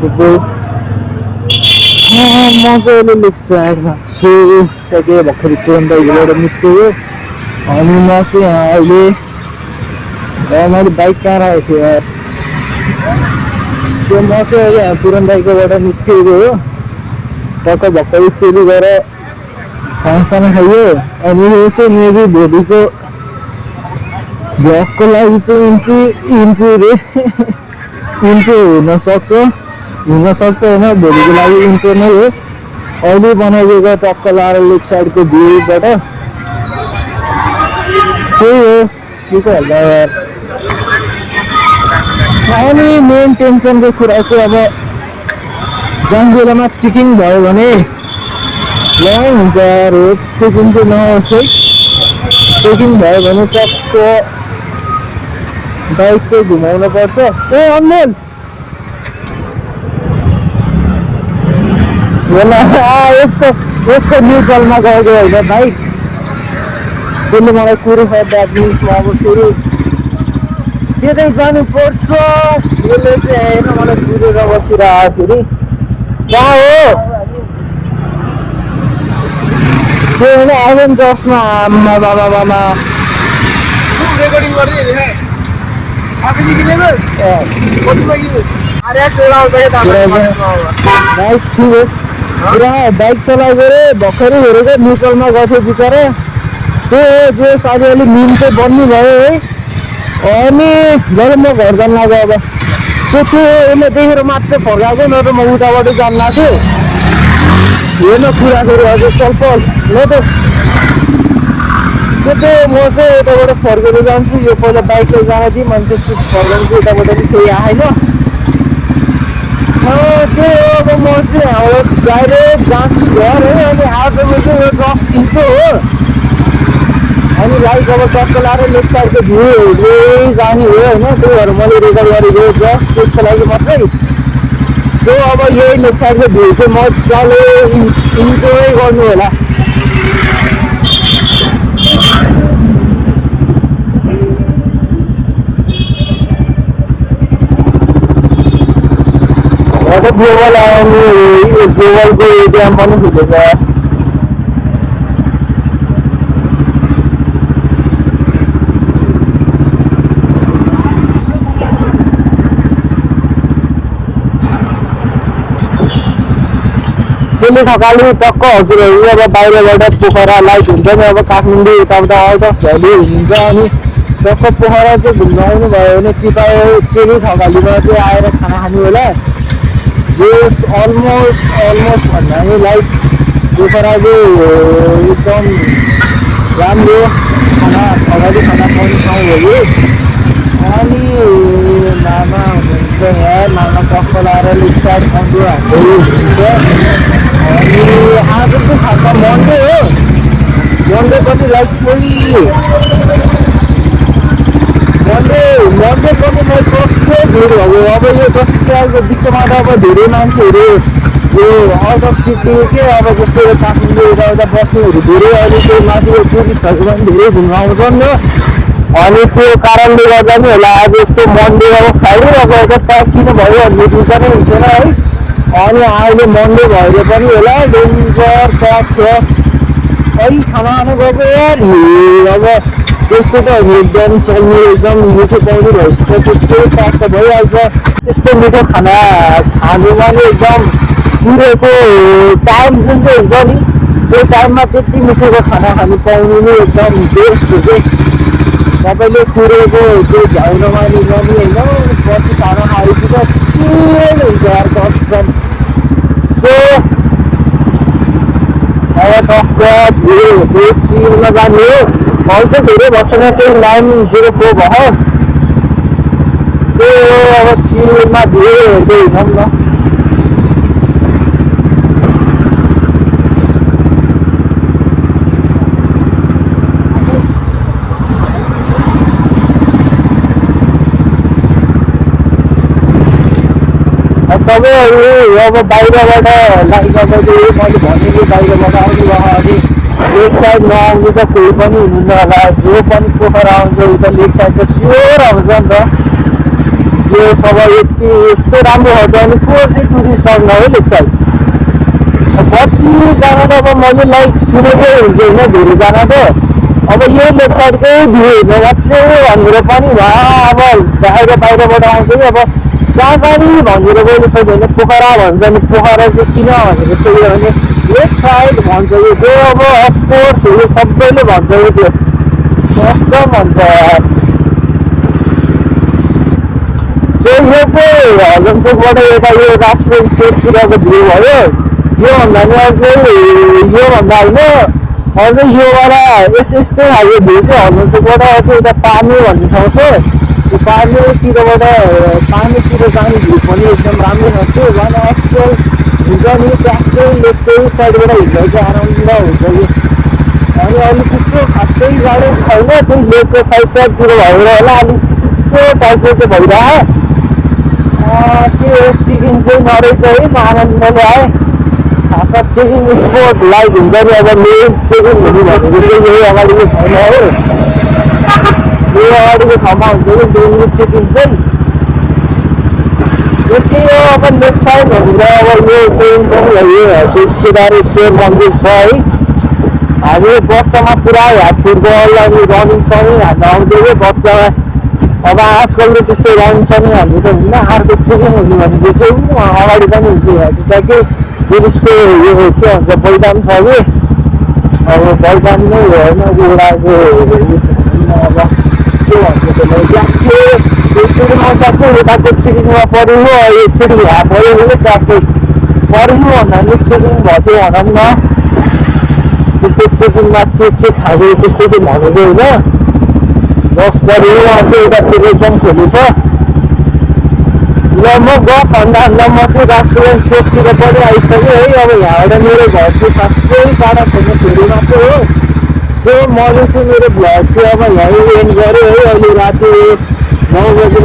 people. मजाले लेक साइडमा छु त्यहाँ भर्खरै तुरन्तबाट निस्केको अनि म चाहिँ यहाँ अहिले मैले बाइक कहाँ राखेको थिएँ यार त्यो म चाहिँ अहिले यहाँ तुरन्तबाट निस्केको हो टक्क भर्खरै चेली गएर खानासाना खायो अनि यो चाहिँ मेबी भोलिको भ्लगको लागि चाहिँ इन्ट्रो हुनसक्छ होइन भोलिको लागि इन्ट्रो नै हो अहिले बनाइदिएको टक्क लाएर लेक साइडको भ्यूबाट त्यही हो के को होला यार अनि मेन टेन्सनको कुरा चाहिँ अब जाने बेलामा चिकिङ भयो भने लङ हुन्छ यार चिकिङ चाहिँ नहोस् है चेकिङ भयो भने टक्क बाइक चाहिँ घुमाउन पर्छ ए अनमोल यसको न्युट्रलमा गएको होइन बाइक त्यसले मलाई कुरेको दार्जिलिङमा अब फेरि त्यतै जानुपर्छ यसले चाहिँ हेर्न मलाई कुरेर बसिरहेको फेरि कहाँ हो त्यो होइन एभेन्जर्समा आम्मा बाबा रेकर्डिङ गर्दै बाइक चलाएको भर्खरै हेरेको न्युट्रलमा गएको बिचरा त्यो जो साथी अलिक मिम चाहिँ बन्नु भयो है अनि जब म घर जान लाग्यो अब सो त्यो यसले देखेर मात्र फर्काएको न त म उताबाट जान लाग्थेँ हेर्न कुराहरू हजुर चलपल ल त त्यो म चाहिँ यताबाट फर्केर जान्छु यो पहिला बाइकले जान दिउँ अनि त्यसपछि फर्काउँछु यताबाट पनि केही आएन त्यो अब म चाहिँ हाम्रो डाइरेक्ट जान्छु घर है अनि आजको चाहिँ यो 10 इन्चो हो अनि लाइक अब टक्क लाएर लेफ्ट साइडको भ्यू हेर्दै जाने हो होइन त्यही भएर मैले रेकर्ड गरेको जस्ट त्यसको लागि मात्रै सो अब यही लेफ्ट साइडको भ्यू चाहिँ मजाले इन्जोय गर्नु होला ग्लोबल आउने ग्लोबलको एटिएम पनि खुलेछ सेली थकाली टक्क हजुरहरू अब बाहिरबाट पोखरा लाइट हुन्छ नि अब काठमाडौँ यताउता आउट अफ भ्याली हुन्छ अनि टक्क पोखरा चाहिँ घुम्न आउनु भयो भने कृपया चेली थकालीमा चाहिँ आएर खाना खानु होला जो अलमोस्ट भन्दा नि लाइक पोखरा चाहिँ एकदम राम्रो थकाली खाना खाउने ठाउँ हो कि अनि मामा हुनुहुन्छ यहाँ मामा टक्क लाएर लेफ्ट साइड कन्ट्रो हान्दै हुनुहुन्छ अनि आज चाहिँ खासमा मन्डे हो मन्डे पनि लाइक कोही मन्डे पनि मैले कस्तो भिड भयो अब यो 10 रुपियाँको बिचमा त अब धेरै मान्छेहरू यो आउट अफ सिटी के अब जस्तो यो काठमाडौँ यताउता बस्नेहरू धेरै अहिले त्यो माथि यो टुरिस्टहरूको पनि धेरै घुम्न आउँछन् नि अनि त्यो कारणले गर्दा नि होला आज यस्तो मन्डे अब फ्राइडे अब प्याक किन भयो भन्ने बुझ्दा नै हुन्थेन है अनि अहिले मन्डे भएर पनि होला डेन्जर प्याक छ खै खाना खानु गएको यार अब त्यस्तो त एकदम चल्ने एकदम मिठो पाउने भइसक्यो त्यस्तो प्याक त भइहाल्छ त्यस्तो मिठो खाना खानुमा नि एकदम पुरेको टाइम जुन चाहिँ हुन्छ नि त्यो टाइममा त्यति मिठोको खाना खानु पाउनु नै एकदम बेस्ट हो कि तपाईँले कुरेको त्यो झ्याउनमा नि पनि होइन पछि खाना खाएपछि त चिल हुन्छ यार कसम सो अब टक्क त्यो चिलमा जाने हो मैले चाहिँ धेरै बसेन त्यो 904 भयो त्यो अब चिलमा धेरै हेर्दै हिँडौँ न तपाईँहरू अब बाहिरबाट लाइक अब मैले भनेको बाहिरबाट आउनु भयो अनि लेक साइड नआउनु त कोही पनि हुनुहुन्न होला जो पनि पोखरा आउँछ उता लेक साइड त स्योर आउँछ नि त यो सब यस्तो राम्रो होटल अनि को चाहिँ टुरिस्ट आउनु है लेक साइड कतिजना त अब मैले लाइक सुनेकै हुन्छ होइन धेरैजना त अब यो लेक साइडकै भ्यू हेर्नु मात्रै भनेर पनि अब बाहिरबाट आउँछ कि अब कहाँ कहाँ भनेर गइले सक्दैन पोखरा भन्छ नि पोखरा चाहिँ किन भनेर सोध्यो भने लेक साइड भन्छ यो त्यो अब अफकोर्स यो सबैले भन्छ यो त्यो कसम भन्छ यार सो यो चाहिँ हजमचोकबाट यता यो राष्ट्रिय चोकतिरको भ्यू भयो योभन्दा नि अझै योभन्दा होइन अझै योबाट यस्तै खालको भ्यू चाहिँ हजमचोकबाट अझै यता पानी भन्ने ठाउँ छ त्यो पानीतिर जाने भ्यू पनि एकदम राम्रो छ त्यो झन् एक्चुअल हुन्छ नि ट्याक्कै लेककै साइडबाट हिँड्दा चाहिँ आनन्द हुन्छ कि अनि अलिक त्यस्तो खासै गाह्रो छैन त्यही लेकको साइडतिर भएर होला अलिक चिसो टाइपको चाहिँ भइरह त्यो चेकिङ चाहिँ नरहेछ है म आनन्दले आएँ खासमा चेकिङ स्पोट लाइक हुन्छ नि अब मेन चेकिङ हुने भनेको चाहिँ यही अगाडिको छैन हो यो अगाडिको ठाउँमा हुन्छ कि मेन चेकिङ चाहिँ त्यही हो अब लेक साइड भनेर अब यो ट्रेन पनि यो केदारेश्वर मन्दिर छ है हामी बच्चामा पुरा फुटबल अनि रनिङ सबै हाल्न आउँथ्यो बच्चामा अब आजकल त त्यस्तो रनिङ सनिङ हाल्नु त हुन्न अर्को चेकिङ हुने भनेको चाहिँ अगाडि पनि हुन्छ त्यहाँकै पुलिसको यो के भन्छ बलिदान छ कि अब बलिदान नै होइन एउटाको अब के भन्छ त्यसलाई ट्याक्कै एकचोटिमा ट्याक्कै यताको चेकिङमा पऱ्यो हो एकचोटि भए पऱ्यो हो ट्याक्कै पऱ्यो भन्दा पनि चेकिङ भयो भनौँ न त्यस्तो चेकिङमा चेक खाएको त्यस्तो चाहिँ भनेको होइन बस पऱ्यो अझै यता एकदम खोली छ ल म भन्दा म चाहिँ राष्ट्रिय चोकतिर पनि आइसकेँ है अब यहाँबाट मेरो घर चाहिँ खासै टाढा छैन फेरि मात्रै हो सो मैले चाहिँ मेरो भ्लग चाहिँ अब यहीँ एन्ड गरेँ है अहिले राति 9 बजी